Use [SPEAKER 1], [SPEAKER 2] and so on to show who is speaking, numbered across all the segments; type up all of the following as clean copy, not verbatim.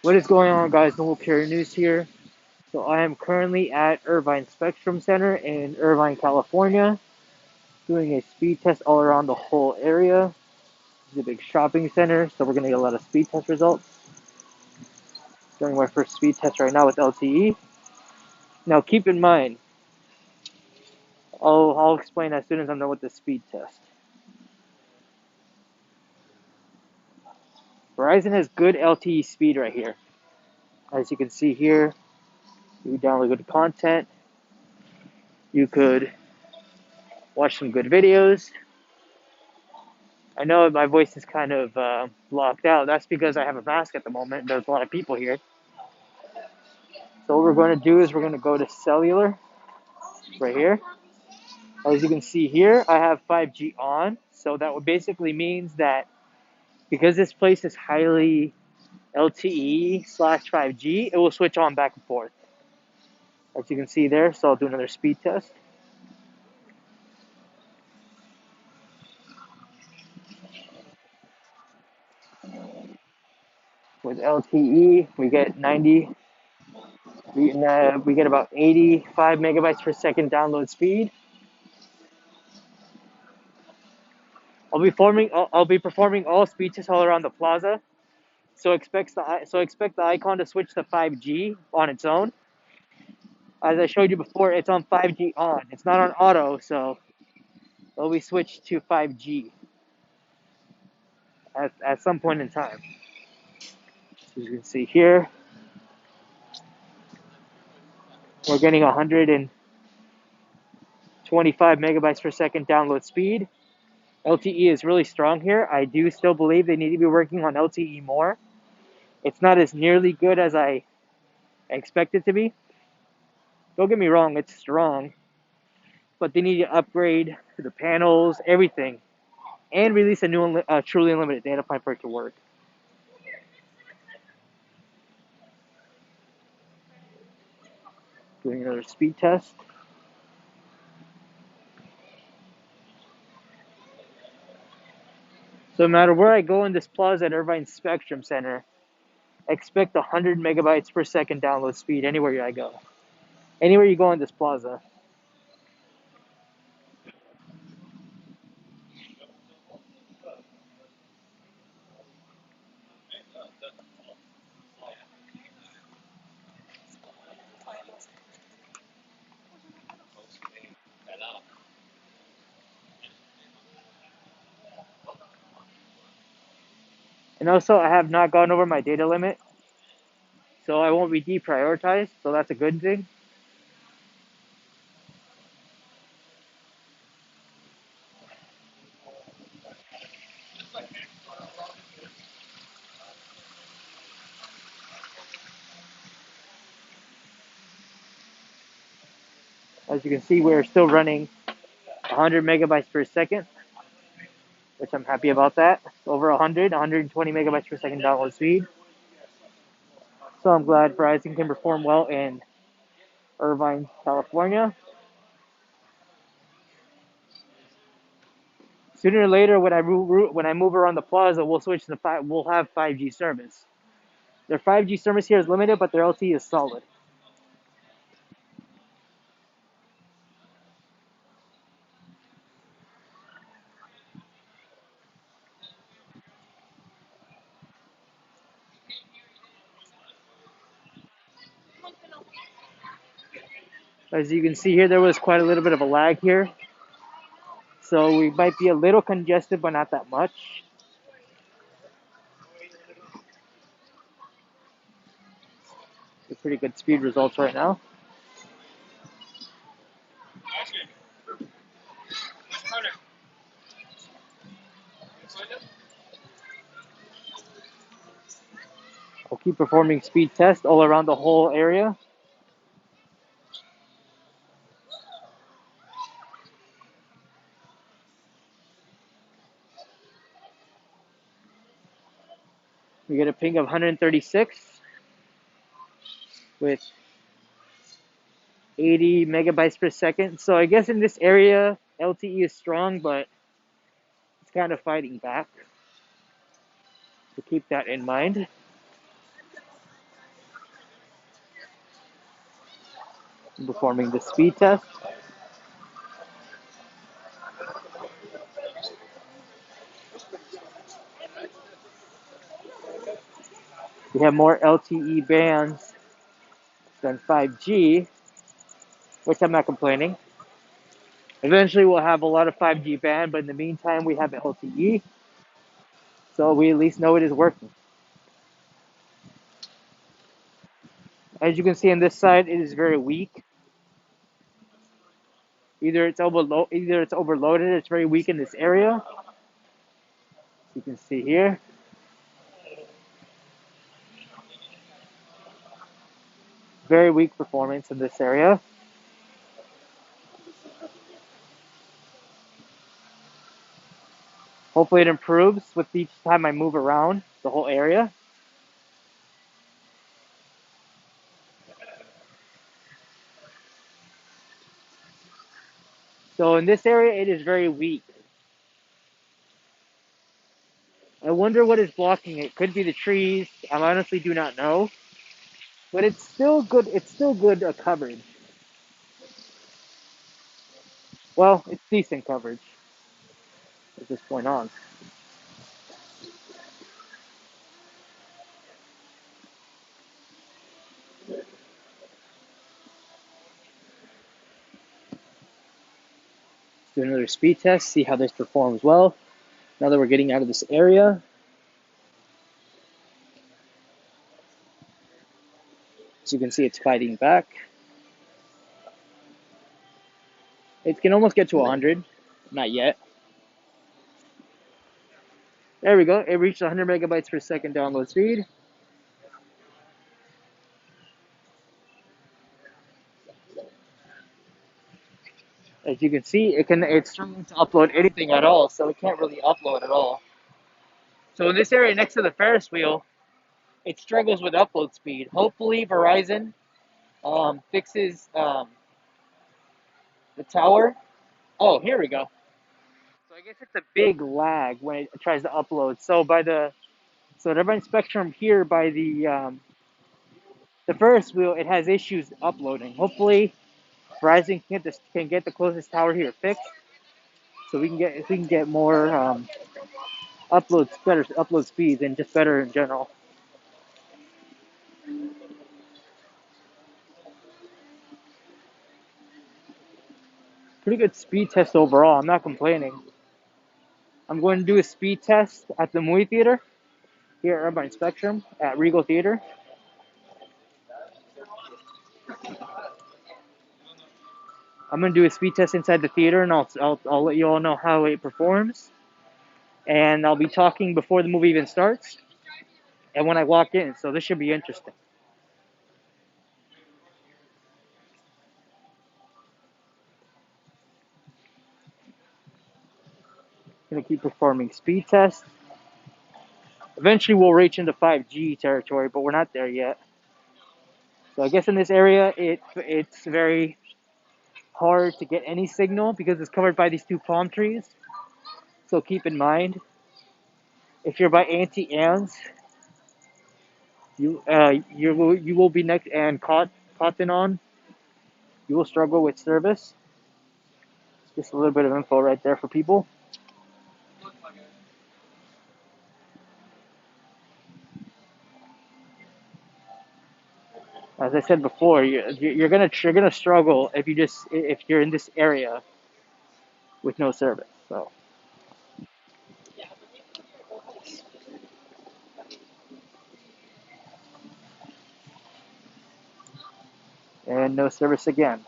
[SPEAKER 1] What is going on, guys? Noble Carrier News here. So I am currently at Irvine Spectrum Center in Irvine, California, doing a speed test all around the whole area. It's a big shopping center, so we're going to get a lot of speed test results. Doing my first speed test right now with LTE. Now keep in mind, I'll explain as soon as I'm done with the speed test. Verizon has good LTE speed right here. As you can see here, you download good content. You could watch some good videos. I know my voice is kind of blocked out. That's because I have a mask at the moment. There's a lot of people here. So what we're going to do is we're going to go to cellular right here. As you can see here, I have 5G on. So that basically means that because this place is highly LTE / 5G, it will switch on back and forth. As you can see there, so I'll do another speed test. With LTE, we get 90. We get about 85 megabytes per second download speed. I'll be performing all speed tests all around the plaza. So expect the icon to switch to 5G on its own. As I showed you before, it's on 5G on. It's not on auto, so it'll be switched to 5G at some point in time. As you can see here, we're getting 125 megabytes per second download speed. LTE is really strong here. I do still believe they need to be working on LTE more. It's not as nearly good as I expect it to be. Don't get me wrong, it's strong, but they need to upgrade the panels, everything, and release a new truly unlimited data plan for it to work. Doing another speed test. So no matter where I go in this plaza at Irvine Spectrum Center, expect 100 megabytes per second download speed anywhere I go. Anywhere you go in this plaza. And also, I have not gone over my data limit, so I won't be deprioritized, so that's a good thing. As you can see, we're still running 100 megabytes per second, which I'm happy about that. Over 120 megabytes per second download speed. So I'm glad Verizon can perform well in Irvine, California. Sooner or later, when I move around the plaza, we'll have 5G service. Their 5G service here is limited, but their LTE is solid. As you can see here, there was quite a little bit of a lag here. So we might be a little congested, but not that much. Pretty good speed results right now. I'll keep performing speed tests all around the whole area. We get a ping of 136 with 80 megabytes per second. So I guess in this area, LTE is strong, but it's kind of fighting back. So keep that in mind. I'm performing the speed test. We have more LTE bands than 5G, which I'm not complaining. Eventually, we'll have a lot of 5G band, but in the meantime, we have LTE, so we at least know it is working. As you can see on this side, it is very weak. Either it's overloaded, it's very weak in this area. You can see here. Very weak performance in this area. Hopefully it improves with each time I move around the whole area. So in this area, it is very weak. I wonder what is blocking it. Could be the trees. I honestly do not know. But it's still good. It's still good coverage. Well, it's decent coverage at this point on. Let's do another speed test, see how this performs well. Now that we're getting out of this area. As you can see, it's fighting back. It can almost get to 100. Not yet. There we go. It reached 100 megabytes per second download speed. As you can see, it's struggling to upload anything at all, so it can't really upload at all. So in this area next to the Ferris wheel, it struggles with upload speed. Hopefully Verizon fixes the tower. Oh, here we go. So I guess it's a big lag when it tries to upload. So at Irvine Spectrum here by the Ferris wheel, it has issues uploading. Hopefully Verizon can get the closest tower here fixed, so we can get more better upload speeds and just better in general. Pretty good speed test overall. I'm not complaining. I'm going to do a speed test at the movie theater here at Irvine Spectrum at Regal Theater. I'm going to do a speed test inside the theater, and I'll let you all know how it performs. And I'll be talking before the movie even starts and when I walk in, so this should be interesting. I'm going to keep performing speed tests. Eventually, we'll reach into 5G territory, but we're not there yet. So I guess in this area, it's very hard to get any signal because it's covered by these two palm trees. So keep in mind, if you're by Auntie Anne's, you will be next and Cotton on. You will struggle with service. Just a little bit of info right there for people. As I said before, you're gonna struggle if you're in this area with no service. So and no service again.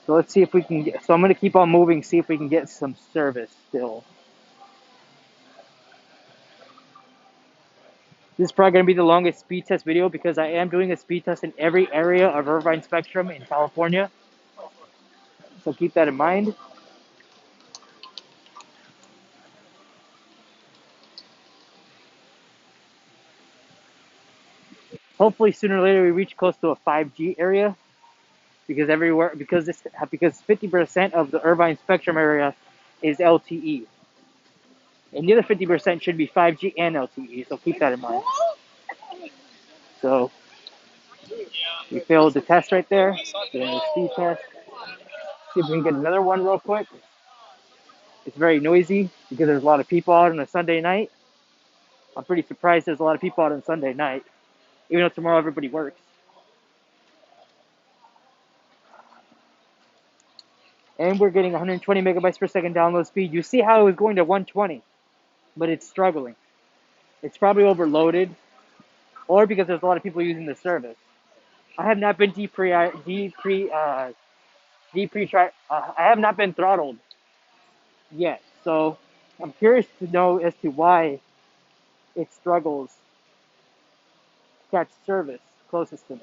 [SPEAKER 1] So let's see if we can get. So I'm gonna keep on moving, see if we can get some service still. This is probably gonna be the longest speed test video because I am doing a speed test in every area of Irvine Spectrum in California. So keep that in mind. Hopefully sooner or later we reach close to a 5G area because everywhere because 50% of the Irvine Spectrum area is LTE. And the other 50% should be 5G and LTE, so keep that in mind. So we failed the test right there. Doing the speed test. See if we can get another one real quick. It's very noisy because there's a lot of people out on a Sunday night. I'm pretty surprised there's a lot of people out on Sunday night, even though tomorrow everybody works. And we're getting 120 megabytes per second download speed. You see how it was going to 120, but it's struggling. It's probably overloaded, or because there's a lot of people using the service. I have not been I have not been throttled yet, so I'm curious to know as to why it struggles to catch service closest to me.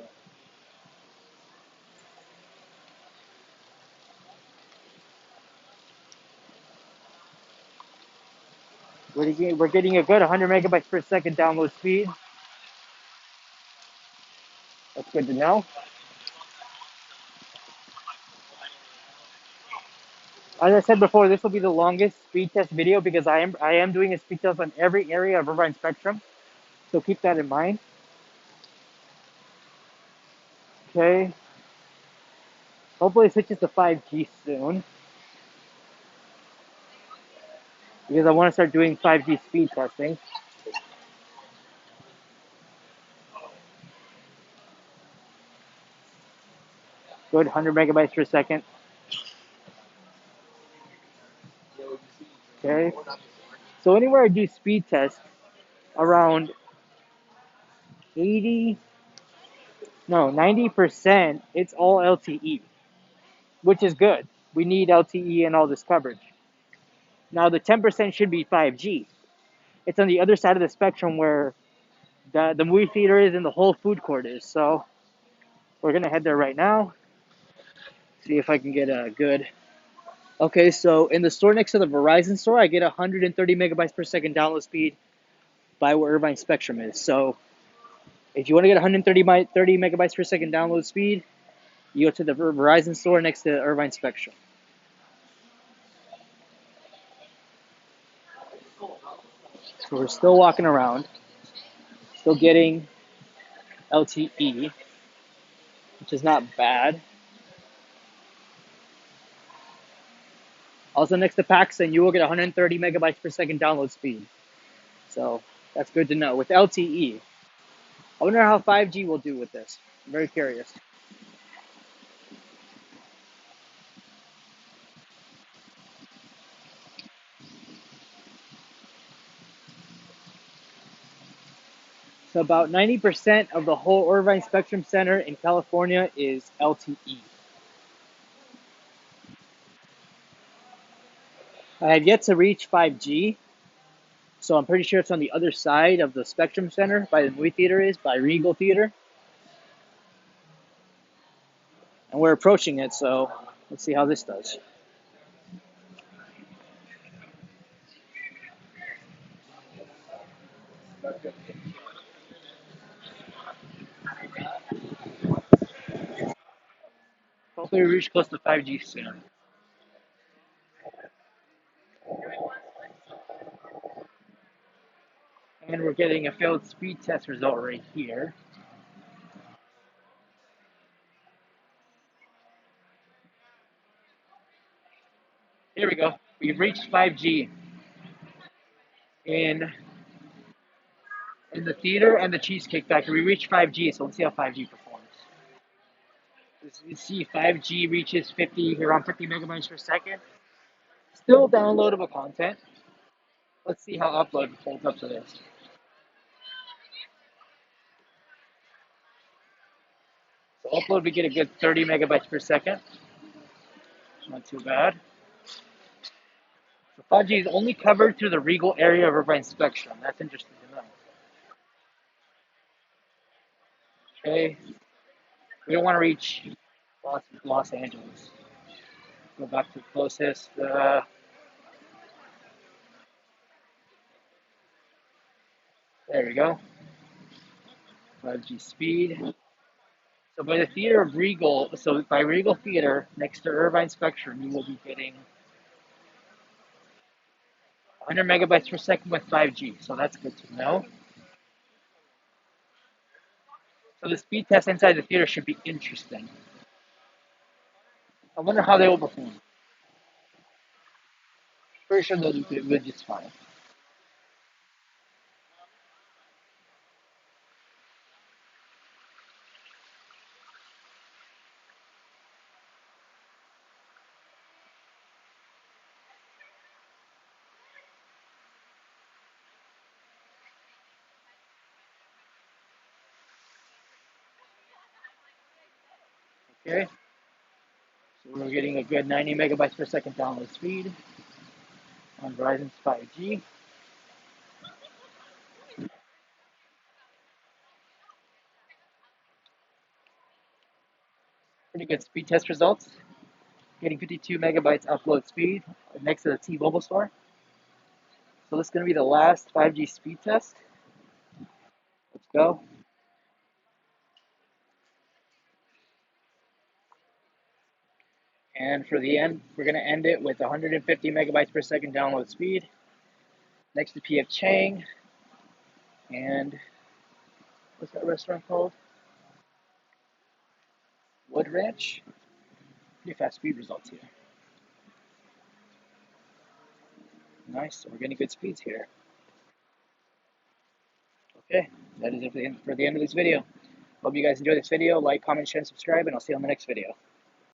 [SPEAKER 1] We're getting a good 100 megabytes per second download speed. That's good to know. As I said before, this will be the longest speed test video because I am doing a speed test on every area of Irvine Spectrum. So keep that in mind. Okay. Hopefully it switches to 5G soon because I want to start doing 5G speed testing. Good, 100 megabytes per second. Okay. So anywhere I do speed test, around 80, no, 90%, it's all LTE, which is good. We need LTE and all this coverage. Now the 10% should be 5G. It's on the other side of the spectrum where the movie theater is and the whole food court is. So we're gonna head there right now. See if I can get a good. Okay, so in the store next to the Verizon store, I get 130 megabytes per second download speed by where Irvine Spectrum is. So if you want to get 130 megabytes per second download speed, you go to the Verizon store next to Irvine Spectrum. So we're still walking around, still getting LTE, which is not bad. Also next to Paxton, you will get 130 megabytes per second download speed. So that's good to know. With LTE, I wonder how 5G will do with this. I'm very curious. So about 90% of the whole Irvine Spectrum Center in California is LTE. I have yet to reach 5G, so I'm pretty sure it's on the other side of the Spectrum Center by the movie theater is, by Regal Theater. And we're approaching it, so let's see how this does. Hopefully we reach close to 5G soon. And we're getting a failed speed test result right here. Here we go. We've reached 5G in the theater and the Cheesecake Factory. We reached 5G, so let's see how 5G performs. As you see, 5G reaches around 50 megabytes per second. Still downloadable content. Let's see how upload holds up to this. So upload, we get a good 30 megabytes per second. Not too bad. So 5G is only covered through the Regal area of Irvine Spectrum. That's interesting to know. Okay. We don't want to reach Los Angeles. Go back to the closest. There we go. 5G speed. So by the theater of Regal, so by Regal Theater next to Irvine Spectrum, you will be getting 100 megabytes per second with 5G. So that's good to know. So the speed test inside the theater should be interesting. I wonder how they will perform. Pretty sure they'll do good just fine. Okay, so we're getting a good 90 megabytes per second download speed on Verizon's 5G. Pretty good speed test results. Getting 52 megabytes upload speed next to the T-Mobile store. So this is going to be the last 5G speed test. Let's go. And for the end, we're going to end it with 150 megabytes per second download speed next to PF Chang. And what's that restaurant called? Wood Ranch. Pretty fast speed results here. Nice. So we're getting good speeds here. Okay, that is it for the end of this video. Hope you guys enjoyed this video. Like, comment, share, and subscribe, and I'll see you on the next video.